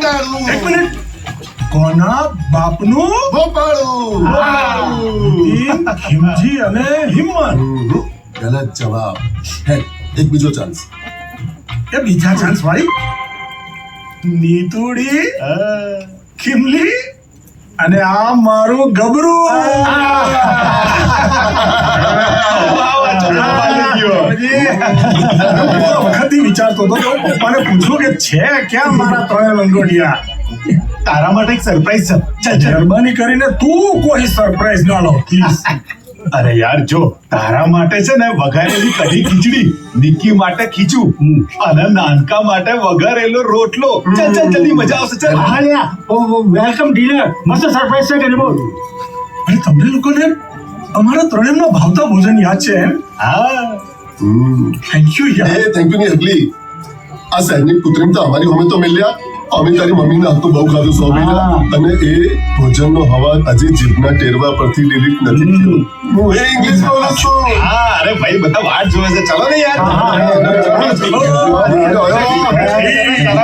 ભોપાળું. એક મિનિટ, કોના બાપનું? ભોપાળું. નીતિન, ખીમજી અને હિંમત. ગલત જવાબ. હે, એક બીજો ચાન્સ. એ બીજા ચાન્સ વાળી નીતુડી, ખીમલી અને આ મારું ગબરું. વખતથી વિચારતો હતો કે પપ્પાને પૂછું કે છે ક્યાં મારા ત્રણ લંગોટિયા. તારા માટે એક સરપ્રાઈઝ છે. ચાલ ચાલ. મહેરબાની કરીને તું કોઈ સરપ્રાઈઝ ના લો પ્લીઝ. અરે યાર જો, તારા માટે છે ને વઘારેલી કઢી ખીચડી, નિક્કી માટે ખીચું અને નાનકા માટે વઘારેલો રોટલો. ચાલ ચાલ, જલ્દી મજા આવશે. ચાલ. Welcome dinner. મસ્ત સરપ્રાઈઝ છે કે બોલ. અને તમને લોકોને અમારા ત્રણેયનો ભાવતા ભોજન યાદ છે એમ? હા, થેન્ક યુ યાર. એ થેન્ક યુ ની અગલી. આ સૈનિક પુત્રીને તો અમારી હોમે તો મળ્યા. અમે તારી મમ્મીના હાથ તો બહુ ખાધું સોમીના. અને એ ભોજનનો હવા હજી જીભના ટેરવા પરથી ડિલીટ નથી થયો. હું એ ઇંગ્લિશ બોલું છું. હા, અરે ભાઈ બધા વાટ જોવે છે. ચલો ને યાર. ચલો. ચલો.